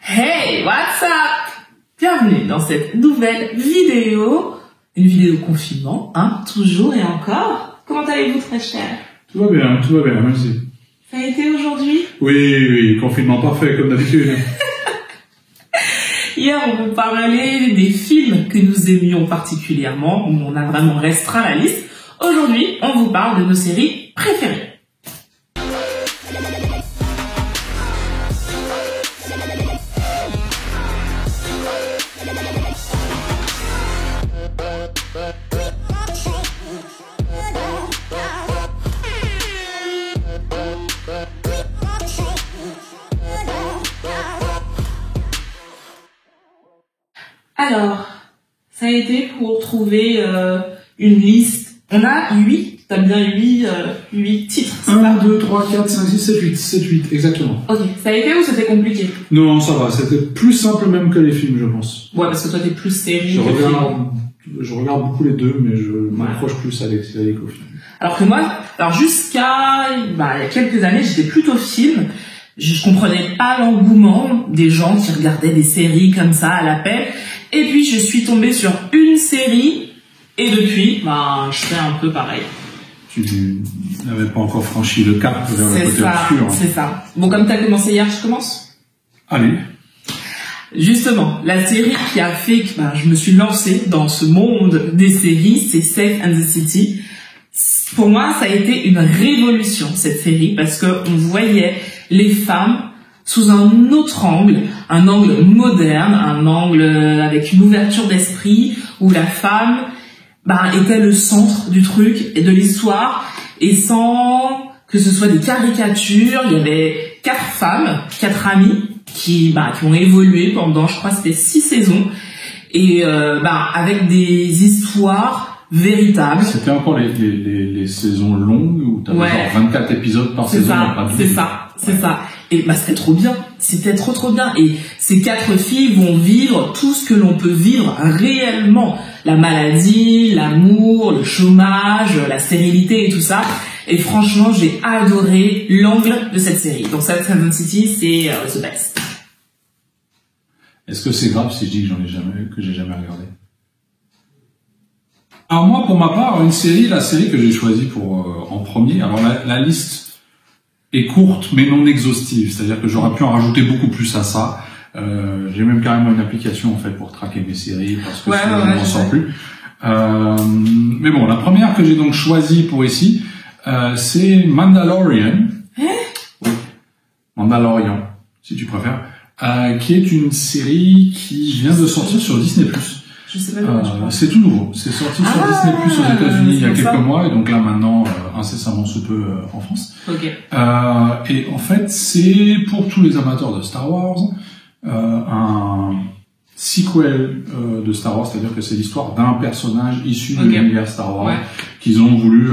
Hey, what's up? Bienvenue dans cette nouvelle vidéo. Une vidéo confinement, hein, toujours et encore. Comment allez-vous, très cher? Tout va bien, merci. Ça a été aujourd'hui? Oui, confinement parfait, comme d'habitude. Hier, on vous parlait des films que nous aimions particulièrement, où on a vraiment restreint la liste. Aujourd'hui, on vous parle de nos séries préférées. Alors, ça a été pour trouver une liste. On a 8, t'as bien 8 titres. 1, 2, 3, 4, 5, 6, 7, 8, exactement. Ok, ça a été ou c'était compliqué? Non, ça va, c'était plus simple même que les films, je pense. Ouais, parce que toi t'es plus série. Je regarde beaucoup les deux, mais je m'approche plus à les séries qu'aux films. Alors que moi, jusqu'à il y a quelques années, j'étais plutôt film. Je comprenais pas l'engouement des gens qui regardaient des séries comme ça à l'appel. Et puis je suis tombée sur une série et depuis, je fais un peu pareil. Tu n'avais pas encore franchi le cap vers le côté obscur. C'est ça. Bon, comme t'as commencé hier, je commence. Allez. Justement, la série qui a fait que je me suis lancée dans ce monde des séries, c'est Sex and the City. Pour moi, ça a été une révolution, cette série, parce que on voyait les femmes sous un autre angle, un angle moderne, un angle avec une ouverture d'esprit, où la femme était le centre du truc et de l'histoire, et sans que ce soit des caricatures. Il y avait 4 femmes, 4 amies, qui ont évolué pendant, je crois, c'était 6 saisons, et avec des histoires véritables. C'était encore les saisons longues où t'avais genre 24 épisodes par saison. C'est ça. Et c'était trop bien. C'était trop bien. Et ces 4 filles vont vivre tout ce que l'on peut vivre réellement. La maladie, l'amour, le chômage, la stérilité et tout ça. Et franchement, j'ai adoré l'angle de cette série. Donc Sex and the City, c'est the best. Est-ce que c'est grave si je dis que j'ai jamais regardé? Alors moi, pour ma part, la série que j'ai choisie en premier, alors la liste est courte mais non exhaustive, c'est-à-dire que j'aurais pu en rajouter beaucoup plus à ça. J'ai même carrément une application en fait pour traquer mes séries parce que sinon je m'en sors plus. Mais bon, la première que j'ai donc choisie pour ici, c'est Mandalorian. Oui, Mandalorian, si tu préfères, qui est une série qui vient de sortir sur Disney+. Je sais pas c'est tout nouveau. C'est sorti sur Disney+ aux États-Unis il y a quelques mois, et donc là maintenant incessamment sous peu en France. Okay. Et en fait, c'est pour tous les amateurs de Star Wars un sequel de Star Wars, c'est-à-dire que c'est l'histoire d'un personnage issu de l'univers Star Wars qu'ils ont voulu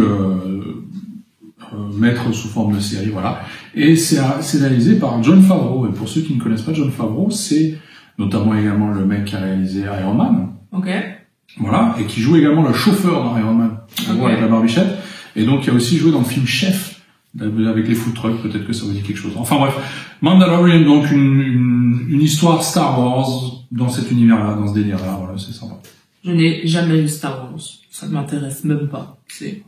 mettre sous forme de série, voilà. Et c'est réalisé par Jon Favreau. Et pour ceux qui ne connaissent pas Jon Favreau, c'est notamment également le mec qui a réalisé Iron Man. Ok. Voilà, et qui joue également le chauffeur dans Iron Man, avec la barbichette. Et donc, il a aussi joué dans le film Chef, avec les food trucks, peut-être que ça vous dit quelque chose. Enfin bref, Mandalorian, donc une histoire Star Wars dans cet univers-là, dans ce délire-là, voilà, c'est sympa. Je n'ai jamais vu Star Wars, ça ne m'intéresse même pas.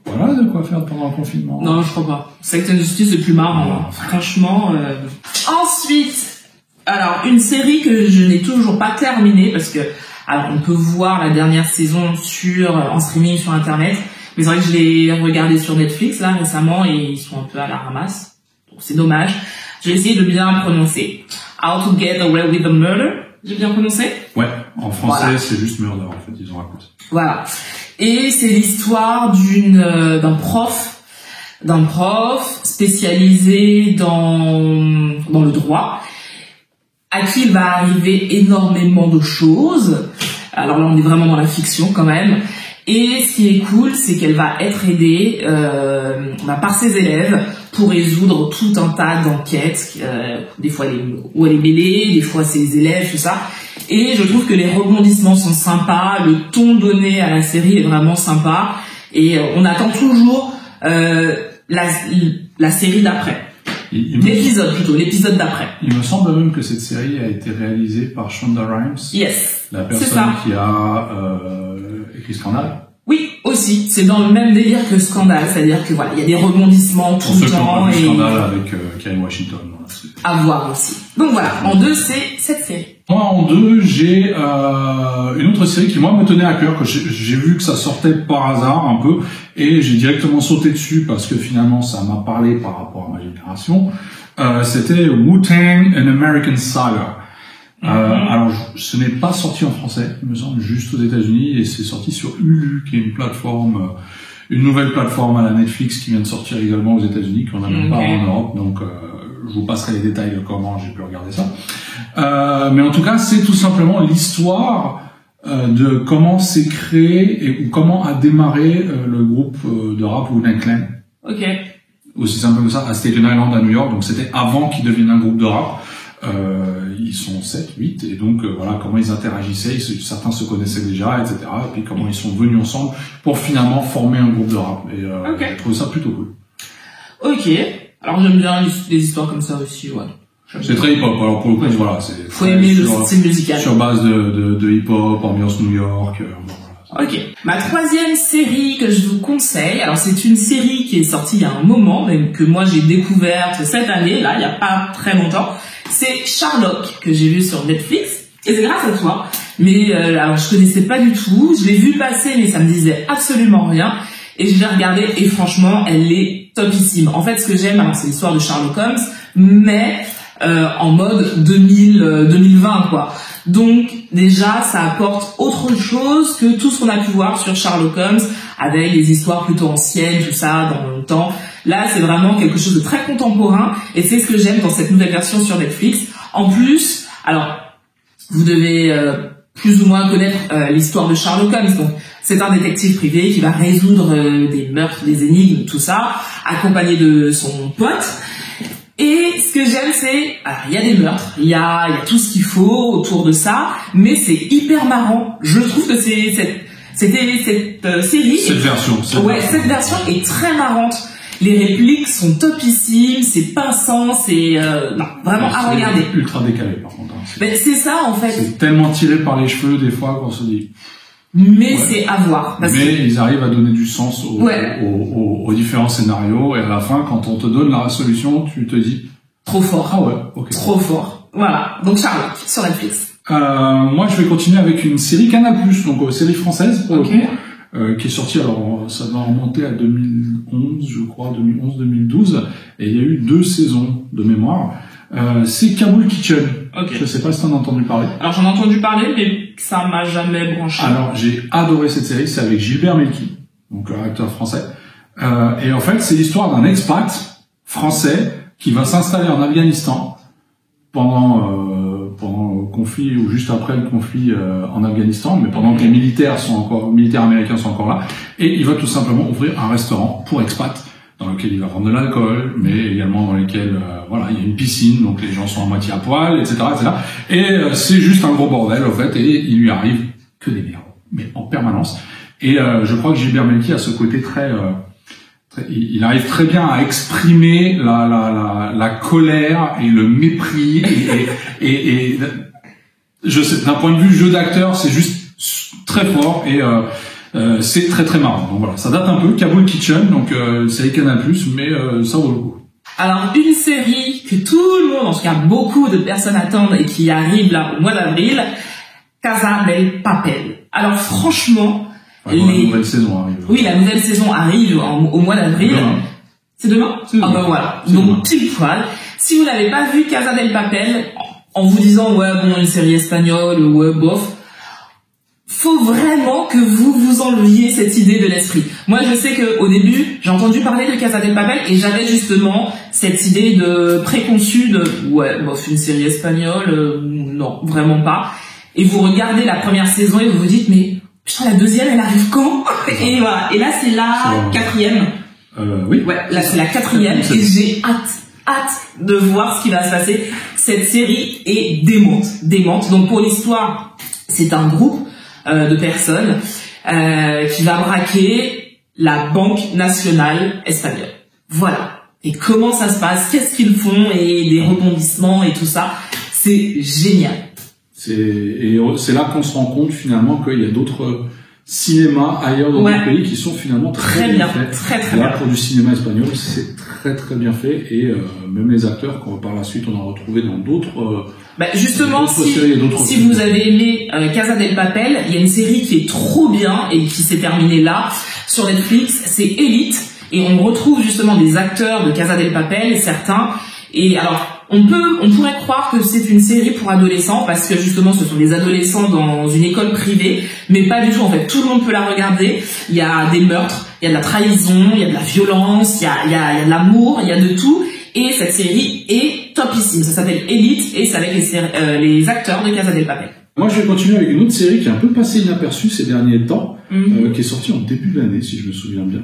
Voilà de quoi faire pendant le confinement. Non, je crois pas. Sex and the City, c'est plus marrant, franchement. Ensuite, alors, une série que je n'ai toujours pas terminée, parce que on peut voir la dernière saison en streaming sur internet, mais c'est vrai que je l'ai regardé sur Netflix là récemment et ils sont un peu à la ramasse, donc c'est dommage. J'ai essayé de bien prononcer How to Get Away with the Murder. J'ai bien prononcé? Ouais, en français c'est juste Murder en fait, ils ont raconté. Voilà, et c'est l'histoire d'un prof spécialisé dans le droit, à qui il va arriver énormément de choses. Alors là, on est vraiment dans la fiction quand même. Et ce qui est cool, c'est qu'elle va être aidée par ses élèves pour résoudre tout un tas d'enquêtes. Des fois, où elle est mêlée, des fois, c'est les élèves, tout ça. Et je trouve que les rebondissements sont sympas, le ton donné à la série est vraiment sympa. Et on attend toujours la série d'après. l'épisode d'après. Il me semble même que cette série a été réalisée par Shonda Rhimes. Yes. La personne qui a écrit Scandale. Oui, aussi. C'est dans le même délire que Scandale, c'est-à-dire que voilà, il y a des rebondissements tout le temps. Et Scandale avec Kerry Washington. Voilà, à voir aussi. Donc voilà, en 2, c'est cette série. Moi, en 2, j'ai une autre série qui, moi, me tenait à cœur, que j'ai vu que ça sortait par hasard un peu, et j'ai directement sauté dessus parce que finalement, ça m'a parlé par rapport à ma génération. C'était Wu-Tang, An American Saga. Alors, ce n'est pas sorti en français, il me semble, juste aux États-Unis, et c'est sorti sur Hulu, qui est une plateforme, une nouvelle plateforme à la Netflix qui vient de sortir également aux États-Unis, qu'on n'a même pas en Europe, donc je vous passerai les détails de comment j'ai pu regarder ça. Mais en tout cas, c'est tout simplement l'histoire de comment s'est créé ou comment a démarré le groupe de rap Wu-Tang Clan. Ok. Aussi simple que ça, à Staten Island à New York, donc c'était avant qu'ils deviennent un groupe de rap. Ils sont 7, 8, et donc voilà comment ils interagissaient, certains se connaissaient déjà, etc. Et puis comment ils sont venus ensemble pour finalement former un groupe de rap. Et j'ai trouvé ça plutôt cool. Ok, alors j'aime bien les histoires comme ça aussi, ouais. C'est très hip-hop, alors pour le coup, voilà, c'est... Faut aimer le style musical. Sur base de hip-hop, ambiance New York, voilà. Ok. Ma troisième série que je vous conseille, alors c'est une série qui est sortie il y a un moment, même que moi j'ai découverte cette année, là, il y a pas très longtemps. C'est Sherlock, que j'ai vu sur Netflix, et c'est grâce à toi. Mais alors je connaissais pas du tout, je l'ai vu passer, mais ça me disait absolument rien. Et je l'ai regardée, et franchement, elle est topissime. En fait, ce que j'aime, alors c'est l'histoire de Sherlock Holmes, mais en mode 2020, quoi. Donc déjà, ça apporte autre chose que tout ce qu'on a pu voir sur Sherlock Holmes, avec les histoires plutôt anciennes, tout ça, dans le temps. Là, c'est vraiment quelque chose de très contemporain, et c'est ce que j'aime dans cette nouvelle version sur Netflix. En plus, alors, vous devez plus ou moins connaître l'histoire de Sherlock Holmes. Donc, c'est un détective privé qui va résoudre des meurtres, des énigmes, tout ça, accompagné de son pote. Et ce que j'aime, c'est, alors, il y a des meurtres, il y a tout ce qu'il faut autour de ça, mais c'est hyper marrant. Je trouve que cette série... Cette version est très marrante. Les répliques sont topissimes, c'est pinçant, c'est vraiment à regarder. C'est ultra décalé par contre. Ben, c'est ça en fait. C'est tellement tiré par les cheveux des fois qu'on se dit. Mais c'est à voir. Ils arrivent à donner du sens aux différents scénarios, et à la fin, quand on te donne la solution, tu te dis trop fort. Ah ouais, ok. Trop fort. Voilà. Donc Sherlock sur Netflix. Moi, je vais continuer avec une série Canal+, donc série française pour le coup, qui est sortie. Alors, ça doit remonter à 2011, je crois, 2011-2012, et il y a eu 2 saisons de mémoire. C'est Kaboul Kitchen. Je sais pas si t'en as entendu parler. Alors j'en ai entendu parler, mais ça m'a jamais branché. Alors j'ai adoré cette série, c'est avec Gilbert Melki, donc acteur français. Et en fait, c'est l'histoire d'un expat français qui va s'installer en Afghanistan pendant le conflit, ou juste après le conflit en Afghanistan, mais pendant que les militaires américains sont encore là, et il va tout simplement ouvrir un restaurant pour expats, dans lequel il va vendre de l'alcool, mais également dans lequel il y a une piscine, donc les gens sont à moitié à poil, etc., etc. Et c'est juste un gros bordel, en fait, et il lui arrive que des merdes, mais en permanence. Et je crois que Gilbert Melki a ce côté il arrive très bien à exprimer la colère et le mépris, et je sais, d'un point de vue jeu d'acteur, c'est juste très fort, et c'est très très marrant. Donc voilà, ça date un peu, Kaboul Kitchen, donc série Canal+, mais ça vaut le coup. Alors, une série que tout le monde, en tout cas beaucoup de personnes attendent et qui arrive là au mois d'avril, Casa del Papel. Alors franchement, la nouvelle saison arrive. Oui, la nouvelle saison arrive au mois d'avril. C'est demain? Ah ben voilà. Donc pile poil. Si vous n'avez pas vu Casa del Papel, en vous disant ouais bon, une série espagnole, ouais bof, faut vraiment que vous enleviez cette idée de l'esprit. Moi, je sais que au début, j'ai entendu parler de Casa del Papel et j'avais justement cette idée de préconçue de ouais, bof, une série espagnole, non, vraiment pas. Et vous regardez la première saison et vous vous dites mais putain, la deuxième, elle arrive quand? Et voilà. Et là, c'est la 4e. Oui. Ouais, là, c'est la 4e et j'ai hâte de voir ce qui va se passer. Cette série est démente. Donc pour l'histoire, c'est un groupe de personnes qui va braquer la Banque nationale espagnole. Voilà. et comment ça se passe, qu'est-ce qu'ils font et des rebondissements et tout ça. C'est génial. C'est là qu'on se rend compte finalement qu'il y a d'autres cinémas ailleurs dans d'autres pays qui sont finalement très bien faits. Très là, bien. pour du cinéma espagnol, c'est très bien fait et même les acteurs qu'on par la suite on a retrouvés dans d'autres justement, si vous avez aimé Casa del Papel, il y a une série qui est trop bien et qui s'est terminée là sur Netflix, c'est Elite, et on retrouve justement des acteurs de Casa del Papel, certains. Et alors, on pourrait croire que c'est une série pour adolescents parce que justement ce sont des adolescents dans une école privée, mais pas du tout. En fait, tout le monde peut la regarder. Il y a des meurtres, il y a de la trahison, il y a de la violence, il y a de l'amour, il y a de tout. Et cette série est topissime. Ça s'appelle Elite et c'est avec les acteurs de Casa del Papel. Moi, je vais continuer avec une autre série qui est un peu passée inaperçue ces derniers temps, qui est sortie en début de l'année, si je me souviens bien.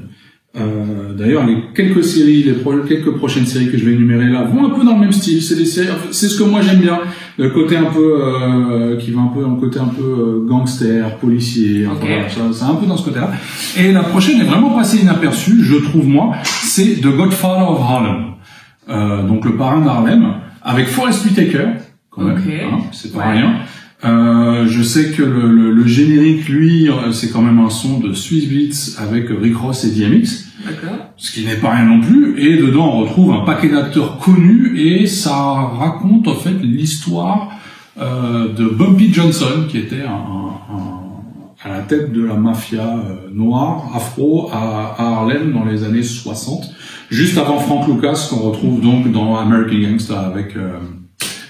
D'ailleurs, les quelques prochaines séries que je vais énumérer là vont un peu dans le même style. C'est des séries, c'est ce que moi j'aime bien, le côté un peu qui va un peu dans le côté un peu gangster, policier. Voilà, c'est un peu dans ce côté-là. Et la prochaine est vraiment passée inaperçue, je trouve moi. C'est The Godfather of Harlem, donc le parrain d'Harlem, avec Forest Whitaker, quand même. Hein, c'est pas rien. Je sais que le générique, lui, c'est quand même un son de Swiss Beats avec Rick Ross et DMX. D'accord. Ce qui n'est pas rien non plus. Et dedans, on retrouve un paquet d'acteurs connus et ça raconte en fait l'histoire de Bumpy Johnson, qui était à la tête de la mafia noire, afro, à Harlem dans les années 60, juste avant Frank Lucas, qu'on retrouve donc dans American Gangster avec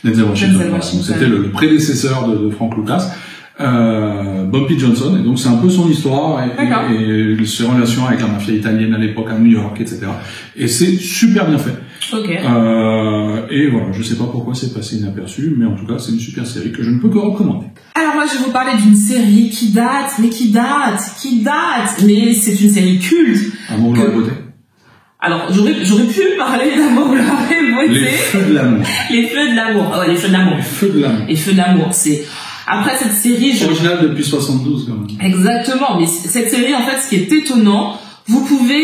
Denzel Washington. Donc c'était le prédécesseur de Frank Lucas, Bumpy Johnson, et donc c'est un peu son histoire et ses relations avec la mafia italienne à l'époque à New York, etc. Et c'est super bien fait. Et voilà, je sais pas pourquoi c'est passé inaperçu, mais en tout cas c'est une super série que je ne peux que recommander. Alors moi je vais vous parler d'une série qui date, mais c'est une série culte. Amour, gloire et beauté. Alors, j'aurais pu parler d'amour, gloire et beauté. Les feux de l'amour. Les feux de l'amour. Ouais, les feux de l'amour. Les feux de l'amour. Les feux de l'amour. C'est, après cette série, original depuis 72, quand même. Exactement. Mais cette série, en fait, ce qui est étonnant, vous pouvez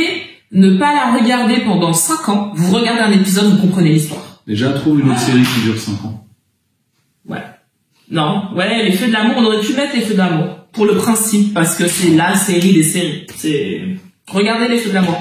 ne pas la regarder pendant 5 ans. Vous regardez un épisode, vous comprenez l'histoire. Déjà, trouve une autre série qui dure 5 ans. Ouais. Non. Ouais, les feux de l'amour, on aurait pu mettre les feux de l'amour. Pour le principe, parce que c'est la série des séries. Regardez les feux de l'amour.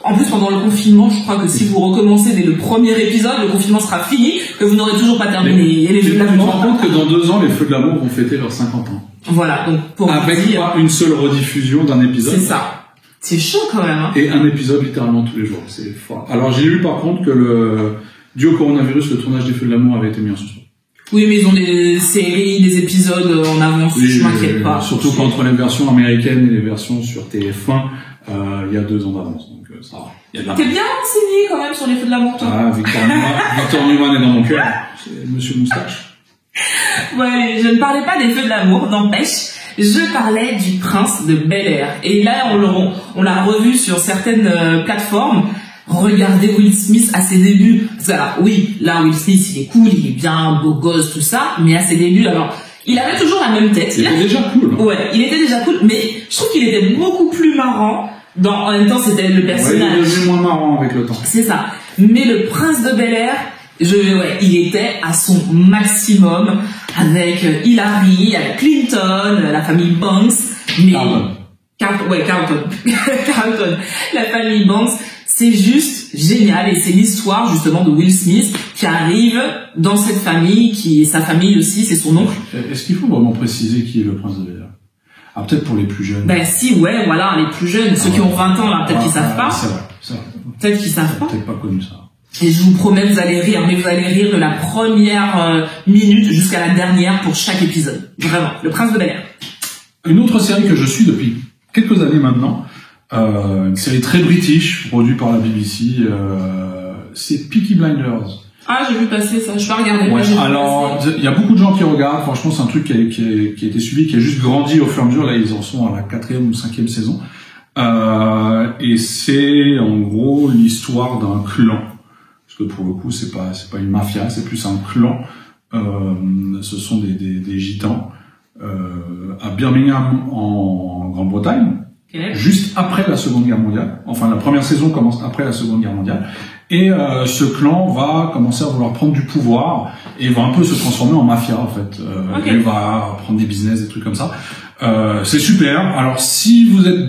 En plus, pendant le confinement, je crois que si vous recommencez dès le premier épisode, le confinement sera fini, que vous n'aurez toujours pas terminé. Et les feux de l'amour. Tu te rends compte que dans 2 ans, les feux de l'amour vont fêter leurs 50 ans. Voilà, donc pour avec dire, pas une seule rediffusion d'un épisode. C'est ça. C'est chaud quand même. Hein. Et un épisode littéralement tous les jours. C'est fort. Alors j'ai lu par contre que dû au coronavirus, le tournage des feux de l'amour avait été mis en suspens. Oui, mais ils ont des séries, des épisodes en avance. Oui, je m'inquiète pas. Surtout qu'entre les versions américaines et les versions sur TF1, il y a 2 ans d'avance. Donc ça va. T'es bien renseigné quand même sur les feux de l'amour, toi. Ah, Victor Newman est dans mon cœur. C'est Monsieur Moustache. Ouais, je ne parlais pas des feux de l'amour, n'empêche. Je parlais du Prince de Bel-Air. Et là, on l'a revu sur certaines plateformes. Regardez Will Smith à ses débuts. Alors, oui, là, Will Smith, il est cool, il est bien, beau gosse, tout ça. Mais à ses débuts, alors, il avait toujours la même tête. Il était déjà cool. Ouais, il était déjà cool. Mais je trouve qu'il était beaucoup plus marrant. En même temps, c'était le personnage. Ouais, il est devenu moins marrant avec le temps. C'est ça. Mais le Prince de Bel-Air, il était à son maximum avec Hillary, avec Clinton, la famille Banks. Mais Carlton. Carlton. La famille Banks. C'est juste génial et c'est l'histoire justement de Will Smith qui arrive dans cette famille, qui est sa famille aussi, c'est son oncle. Est-ce qu'il faut vraiment préciser qui est le Prince de Bel-Air? Ah, peut-être pour les plus jeunes. Ben si, ouais, voilà, les plus jeunes, ceux qui ont 20 ans là, peut-être qu'ils savent pas. C'est vrai. Peut-être qu'ils savent pas. Peut-être pas connu ça. Et je vous promets, vous allez rire, mais vous allez rire de la première minute jusqu'à la dernière pour chaque épisode. Vraiment, le Prince de Bel-Air. Une autre série que je suis depuis quelques années maintenant, une série très british, produite par la BBC, c'est Peaky Blinders. Ah, j'ai vu passer ça, je vais regarder. Ouais, alors, il y a beaucoup de gens qui regardent, franchement c'est un truc qui a été suivi, qui a juste grandi au fur et à mesure, là ils en sont à la 4e ou 5e saison. Et c'est en gros l'histoire d'un clan. Parce que pour le coup, c'est pas une mafia, c'est plus un clan. Ce sont des gitans à Birmingham en Grande-Bretagne. Okay. Juste après la Seconde Guerre mondiale. Enfin, la première saison commence après la Seconde Guerre mondiale. Et ce clan va commencer à vouloir prendre du pouvoir et va un peu se transformer en mafia, en fait. Okay. Et va prendre des business, des trucs comme ça. C'est super. Alors, si vous êtes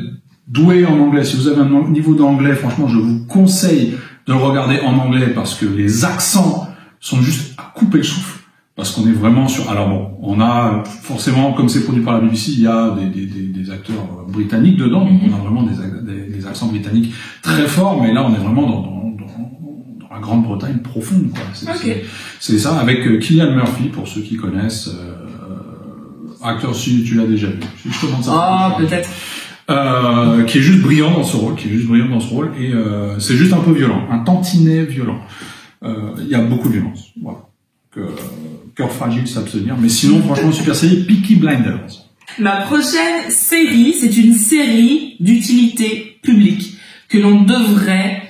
doué en anglais, si vous avez un niveau d'anglais, franchement, je vous conseille de le regarder en anglais parce que les accents sont juste à couper le souffle. Parce qu'on est vraiment sur... Alors bon, on a forcément, comme c'est produit par la BBC, il y a des acteurs britanniques dedans. Donc on a vraiment des accents britanniques très forts, mais là on est vraiment dans la Grande-Bretagne profonde, quoi. C'est ça, avec Cillian Murphy, pour ceux qui connaissent. Acteur, si tu l'as déjà vu. Je te demande ça. Ah, peut-être. Qui est juste brillant dans ce rôle, et c'est juste un peu violent, un tantinet violent. Il y a beaucoup de violence, voilà. Cœur fragile, s'abstenir. Mais sinon, franchement, super série, Peaky Blinders. Ma prochaine série, c'est une série d'utilité publique que l'on devrait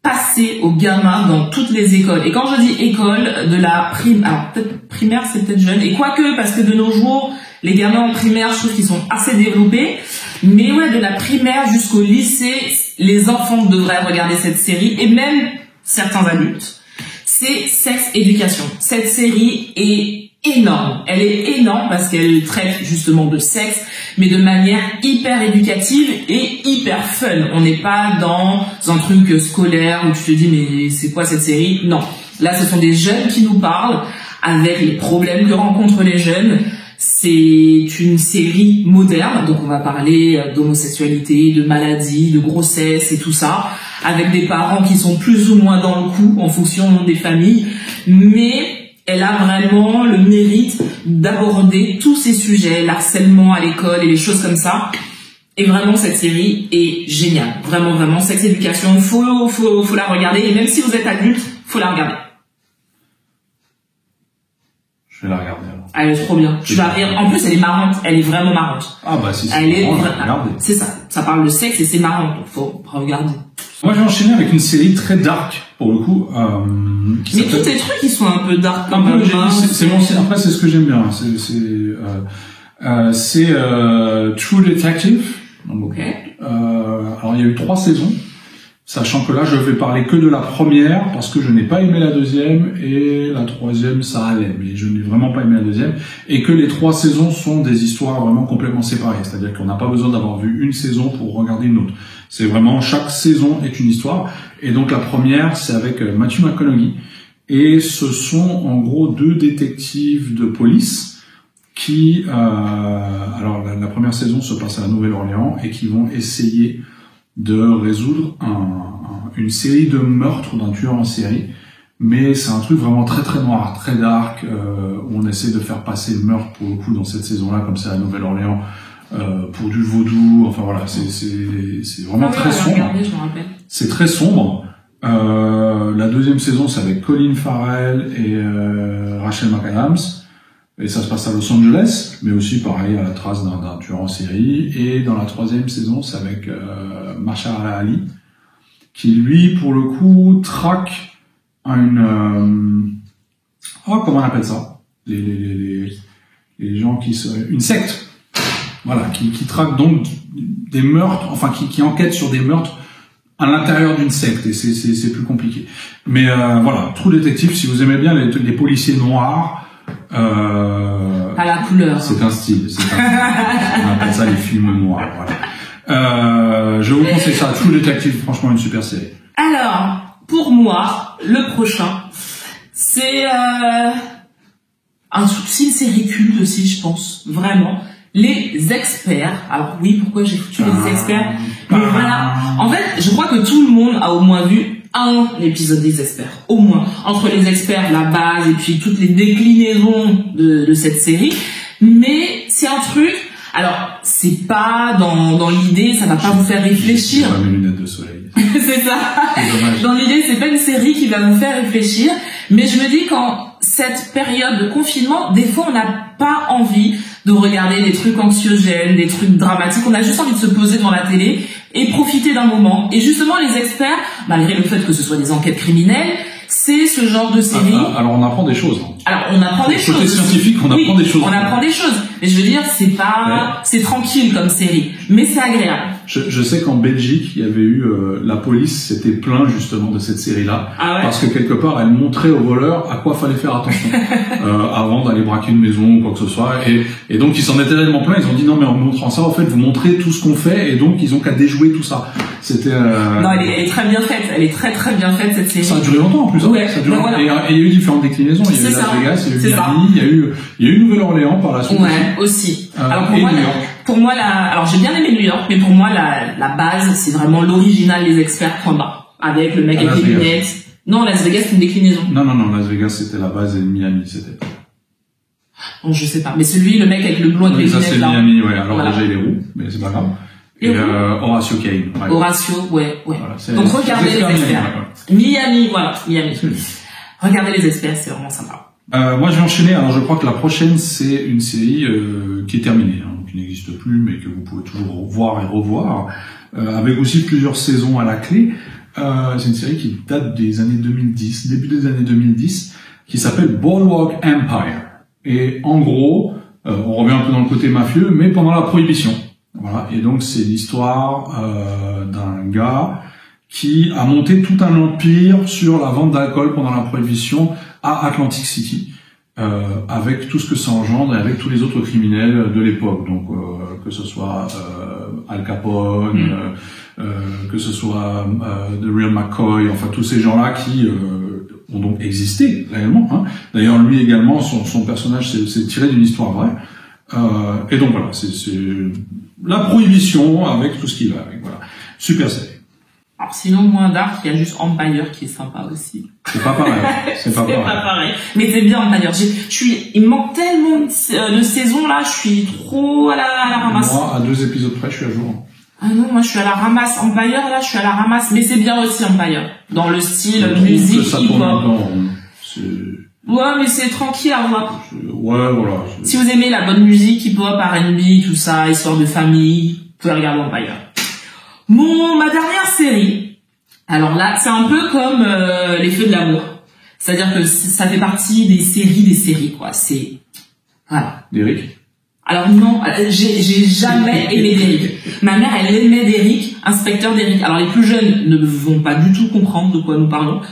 passer aux gamins dans toutes les écoles. Et quand je dis école, de la alors peut-être primaire, c'est peut-être jeune. Et quoique, parce que de nos jours, les gamins en primaire, je trouve qu'ils sont assez développés. Mais ouais, de la primaire jusqu'au lycée, les enfants devraient regarder cette série, et même certains adultes. C'est Sex Education. Cette série est énorme. Elle est énorme parce qu'elle traite justement de sexe, mais de manière hyper éducative et hyper fun. On n'est pas dans un truc scolaire où tu te dis mais c'est quoi cette série? Non. Là, ce sont des jeunes qui nous parlent avec les problèmes que rencontrent les jeunes. C'est une série moderne, donc on va parler d'homosexualité, de maladie, de grossesse et tout ça, avec des parents qui sont plus ou moins dans le coup en fonction des familles, mais elle a vraiment le mérite d'aborder tous ces sujets, l'harcèlement à l'école et les choses comme ça. Et vraiment, cette série est géniale. Vraiment, vraiment, Sex Education, faut la regarder, et même si vous êtes adulte, faut la regarder. Je vais la regarder alors. Elle est trop bien. Tu vas rire. En plus, elle est marrante. Elle est vraiment marrante. Ah bah si. C'est ça. Ça parle de sexe et c'est marrant. Donc faut regarder. Moi, j'ai enchaîné avec une série très dark pour le coup. Mais tous tes trucs, ils sont un peu dark. Un peu. C'est mon. Après, c'est ce que j'aime bien. C'est True Detective. Ok. Alors, il y a eu 3 saisons. Sachant que là, je vais parler que de la première, parce que je n'ai pas aimé la deuxième, et la troisième, ça allait, mais je n'ai vraiment pas aimé la deuxième, et que les 3 saisons sont des histoires vraiment complètement séparées, c'est-à-dire qu'on n'a pas besoin d'avoir vu une saison pour regarder une autre. C'est vraiment, chaque saison est une histoire, et donc la première, c'est avec Matthew McConaughey, et ce sont en gros 2 détectives de police qui, alors la première saison se passe à la Nouvelle-Orléans, et qui vont essayer de résoudre une série de meurtres d'un tueur en série, mais c'est un truc vraiment très très noir, très dark, où on essaie de faire passer le meurtre pour le coup dans cette saison-là, comme c'est à Nouvelle-Orléans, pour du vaudou, enfin voilà, c'est vraiment très sombre. Regardé, je me rappelle. C'est très sombre. La deuxième saison, c'est avec Colin Farrell et Rachel McAdams. Et ça se passe à Los Angeles, mais aussi pareil à la trace d'un tueur en série. Et dans la troisième saison, c'est avec Mahershala Ali, qui lui, pour le coup, traque comment on appelle ça, les gens une secte, voilà, qui traque donc des meurtres, enfin qui enquête sur des meurtres à l'intérieur d'une secte, et c'est plus compliqué. Mais voilà, True Detective, si vous aimez bien les policiers noirs. À la couleur. C'est un style. On appelle ça les films noirs. Voilà. Je vous conseille ça. True Detective, franchement, une super série. Alors, pour moi, le prochain, c'est une série culte aussi, je pense, vraiment. Les Experts. Alors oui, pourquoi j'ai foutu les Experts? Mais voilà. En fait, je crois que tout le monde a au moins vu un épisode des Experts, au moins, entre les Experts, la base, et puis toutes les déclinaisons de cette série. Mais c'est un truc, alors, c'est pas dans l'idée, ça va pas vous faire réfléchir. J'ai pas mes lunettes de soleil. C'est ça. Dans l'idée, c'est pas une série qui va vous faire réfléchir, mais je me dis qu'en cette période de confinement, des fois, on n'a pas envie de regarder des trucs anxiogènes, des trucs dramatiques. On a juste envie de se poser devant la télé et profiter d'un moment. Et justement, les Experts, malgré le fait que ce soit des enquêtes criminelles, c'est ce genre de série. Alors, on apprend des choses. Hein. Alors, on apprend des choses. Côté scientifique, on apprend des choses. On apprend des choses. Mais je veux dire, c'est pas, c'est tranquille comme série. Mais c'est agréable. Je sais qu'en Belgique, il y avait eu, la police s'était plaint justement de cette série-là. Ah ouais. Parce que quelque part, elle montrait aux voleurs à quoi fallait faire attention, avant d'aller braquer une maison ou quoi que ce soit. Et donc, ils s'en étaient tellement plaints, ils ont dit non, mais en montrant ça, en fait, vous montrez tout ce qu'on fait, et donc, ils ont qu'à déjouer tout ça. C'était, Non, elle est très bien faite. Elle est très très bien faite, cette série. Ça a duré longtemps en plus. Ouais. Ça a duré Voilà. Et il y a eu différentes déclinaisons. Il y a eu Las Vegas, il y a eu Miami, il y a eu Nouvelle-Orléans par la suite. Ouais, aussi. Alors et New York. pour moi, alors j'ai bien aimé New York, mais pour moi la base, c'est vraiment l'original des experts point bas, avec le mec avec les lunettes. Non, Las Vegas, c'est une déclinaison. Non, Las Vegas c'était la base et Miami c'était. Bon, je sais pas, mais celui, le mec avec le blond avec les ça lunettes c'est là. Miami, ouais. Alors Voilà. déjà il est roux, mais c'est pas grave. Et Horatio Kane. Ouais. Horatio, ouais. Voilà, Donc regardez les experts. Miami, voilà, Miami. Regardez les experts, c'est vraiment sympa. Moi je vais enchaîner. Alors je crois que la prochaine c'est une série qui est terminée, hein, qui n'existe plus, mais que vous pouvez toujours voir et revoir, avec aussi plusieurs saisons à la clé. C'est une série qui date des années 2010, début des années 2010, qui s'appelle Boardwalk Empire. Et en gros, on revient un peu dans le côté mafieux, mais pendant la Prohibition. Voilà. Et donc c'est l'histoire d'un gars qui a monté tout un empire sur la vente d'alcool pendant la Prohibition à Atlantic City, avec tout ce que ça engendre et avec tous les autres criminels de l'époque. Donc que ce soit Al Capone, que ce soit The Real McCoy, enfin tous ces gens-là qui ont donc existé réellement. Hein. D'ailleurs, lui également, son personnage c'est tiré d'une histoire vraie. Et donc voilà, c'est la Prohibition avec tout ce qui va avec. Voilà, super série. Alors sinon, moins dark, il y a juste Empire qui est sympa aussi. C'est pas pareil. C'est pas pareil. Mais c'est bien Empire. Il me manque tellement de saisons là, je suis trop à la ramasse. Moi, à 2 épisodes près, je suis à jour. Ah non, moi je suis à la ramasse. Empire là, je suis à la ramasse. Mais c'est bien aussi Empire. Dans le style musique, hip-hop. Ouais, mais c'est tranquille à voir. Ouais, voilà. Si vous aimez la bonne musique, hip-hop, R&B, tout ça, histoire de famille, vous pouvez regarder Empire. Ma dernière série, alors là, c'est un peu comme Les Feux de l'amour. C'est-à-dire que ça fait partie des séries, quoi. C'est... Voilà. Derrick? Alors non, j'ai jamais aimé Derrick. Ma mère, elle aimait Derrick, Inspecteur Derrick. Alors les plus jeunes ne vont pas du tout comprendre de quoi nous parlons.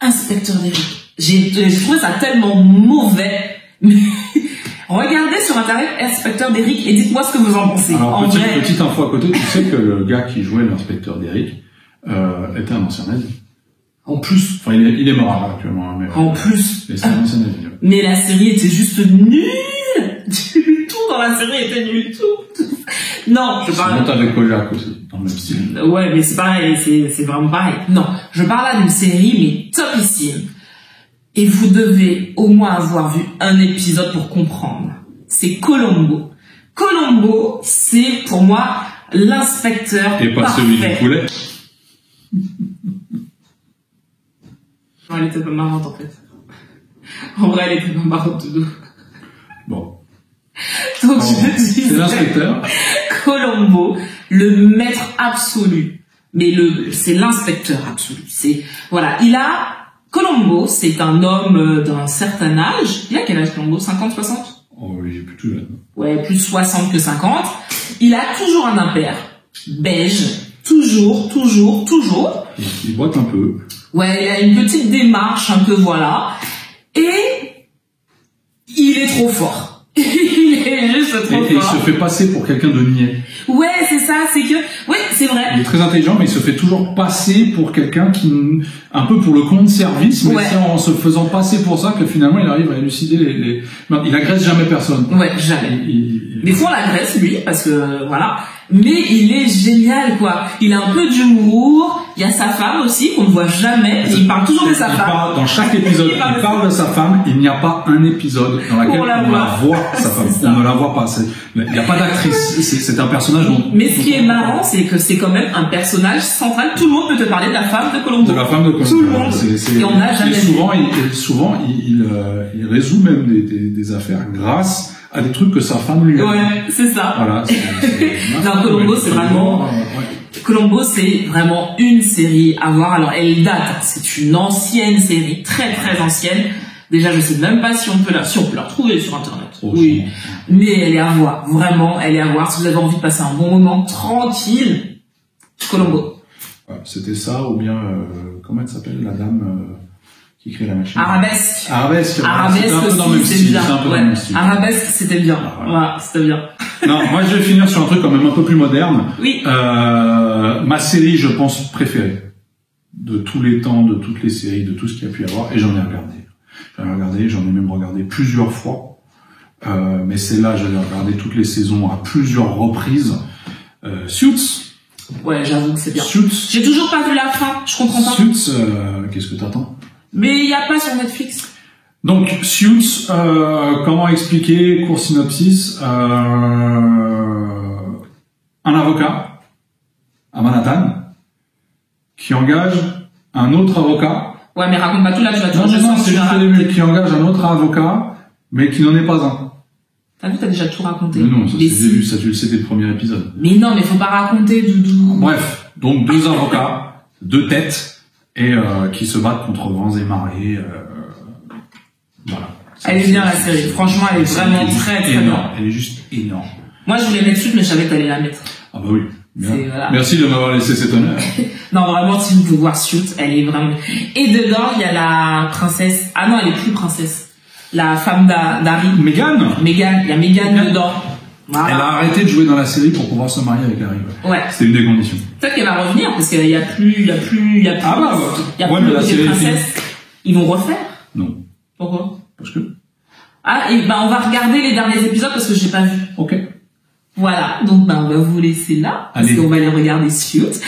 Inspecteur Derrick. J'ai trouvé ça tellement mauvais. Regardez sur internet Inspecteur Derrick et dites-moi ce que vous en pensez. Alors, petite info à côté, tu sais que le gars qui jouait l'inspecteur Derrick était un ancien nazi. En plus, enfin il est mort là, actuellement, mais en plus, c'est un ancien nazi. Ouais. Mais la série était juste nulle. Tout dans la série était nul, tout. Non, je parle. C'est avec Kojak aussi, dans le même style. Ouais, mais c'est pareil, c'est vraiment pareil. Non, je parle là d'une série mais topissime. Et vous devez au moins avoir vu un épisode pour comprendre. C'est Columbo. Columbo, c'est pour moi l'inspecteur et pas parfait. Celui du poulet. Non, elle était pas marrante en fait. En vrai, elle était pas marrante de nous. Bon. Donc je disais, c'est l'inspecteur. Columbo, le maître absolu. Mais c'est l'inspecteur absolu. Voilà, Columbo, c'est un homme d'un certain âge. Il a quel âge, Columbo? 50, 60? Oh, il est plutôt jeune. Ouais, plus 60 que 50. Il a toujours un impair. Beige. Toujours. Il boite un peu. Ouais, il a une petite démarche, un peu, voilà. Et il est trop fort. Il est juste trop fort. Et il se fait passer pour quelqu'un de niais. Ouais, c'est ça, ouais, c'est vrai. Il est très intelligent, mais il se fait toujours passer pour quelqu'un qui, un peu pour le compte service, mais c'est en se faisant passer pour ça que finalement il arrive à élucider Non, il agresse jamais personne. Ouais, jamais. Des fois on l'agresse, lui, parce que, voilà. Mais il est génial, quoi. Il a un peu d'humour. Il y a sa femme aussi, qu'on ne voit jamais. Et il parle toujours de sa femme. Dans chaque épisode, il parle de sa femme. Il n'y a pas un épisode dans lequel on la voit, sa femme. On ne la voit pas. Il n'y a pas d'actrice. C'est un personnage dont... Mais ce qui est marrant, c'est que c'est quand même un personnage central. Tout le monde peut te parler de la femme de Columbo. De la femme de Columbo. Tout le monde. Et on n'a jamais souvent, il résout même des affaires grâce à des trucs que sa femme lui a. Ouais, c'est ça. Voilà. Non, Columbo, c'est vraiment... Columbo, c'est vraiment une série à voir. Alors, elle date. C'est une ancienne série, très très ancienne. Déjà, je sais même pas si on peut la retrouver sur internet. Oui. Mais elle est à voir. Vraiment, elle est à voir. Si vous avez envie de passer un bon moment tranquille, Columbo. C'était ça, ou bien, comment elle s'appelle, la dame, qui crée la machine? Arabesque. Arabesque aussi, c'est bien. Ouais. Arabesque, c'était bien. Voilà, c'était bien. Non, moi je vais finir sur un truc quand même un peu plus moderne. Oui. Ma série, je pense, préférée de tous les temps, de toutes les séries, de tout ce qu'il y a pu y avoir, et j'en ai regardé. J'en ai même regardé plusieurs fois. Mais celle-là, j'avais regardé toutes les saisons à plusieurs reprises. Suits. Ouais, j'avoue que c'est bien. Suits. J'ai toujours pas vu la fin, je comprends pas. Suits, qu'est-ce que t'attends? Mais il y a pas sur Netflix. Donc, Suits, comment expliquer, court synopsis, un avocat à Manhattan qui engage un autre avocat. Ouais, mais raconte pas tout là, tu vas tout. Non, c'est juste le début, qui engage un autre avocat, mais qui n'en est pas un. T'as vu, t'as déjà tout raconté. Mais non, ça, ça tu le sais dès le premier épisode. Mais non, mais faut pas raconter, Doudou. Bref, donc 2 avocats, 2 têtes, et qui se battent contre vents et marées. Voilà. Elle est bien la série. Franchement, elle est vraiment très bien. Elle est juste énorme. Moi, je voulais mettre suite, mais je savais que t'allais la mettre. Ah bah oui. Voilà. Merci de m'avoir laissé cet honneur. Non, vraiment, si vous pouvez voir Suite, elle est vraiment... Et dedans, il y a la princesse... Ah non, elle est plus princesse. La femme d'Harry. Meghan. Il y a Meghan dedans. Voilà. Elle a arrêté de jouer dans la série pour pouvoir se marier avec Harry. Ouais. C'était une des conditions. Peut-être qu'elle va revenir, parce qu'il y a plus de princesses. Ils vont refaire. Non. Pourquoi? Parce que... Ah, et on va regarder les derniers épisodes parce que j'ai pas vu. Ok. Voilà, donc on va vous laisser là, parce qu'on va les regarder Suits.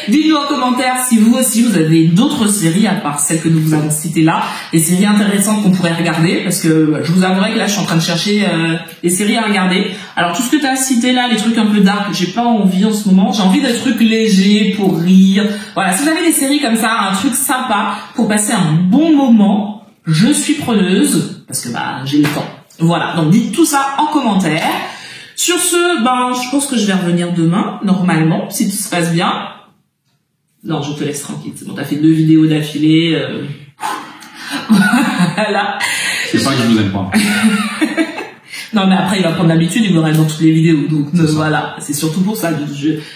Dites-nous en commentaire si vous aussi vous avez d'autres séries à part celles que nous vous avons citées là, des séries intéressantes qu'on pourrait regarder, parce que je vous avouerai que là je suis en train de chercher des séries à regarder. Alors tout ce que tu as cité là, les trucs un peu dark, j'ai pas envie en ce moment, j'ai envie de trucs légers pour rire. Voilà, si vous avez des séries comme ça, un truc sympa pour passer un bon moment, je suis preneuse, parce que j'ai le temps. Voilà, donc dites tout ça en commentaire. Sur ce, je pense que je vais revenir demain, normalement, si tout se passe bien. Non, je te laisse tranquille, c'est bon, t'as fait 2 vidéos d'affilée. Voilà. C'est pas que je vous aime pas. Non, mais après, il va prendre l'habitude, il me reste dans toutes les vidéos, donc voilà, c'est surtout pour ça,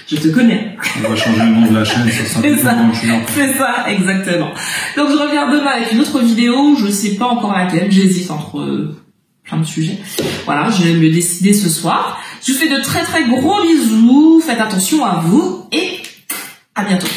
je te connais. On va changer le nom de la chaîne, ça sera plus bon. C'est ça, exactement. Donc je reviens demain avec une autre vidéo, je sais pas encore laquelle, j'hésite entre... plein de sujets. Voilà, je vais me décider ce soir. Je vous fais de très très gros bisous. Faites attention à vous et à bientôt.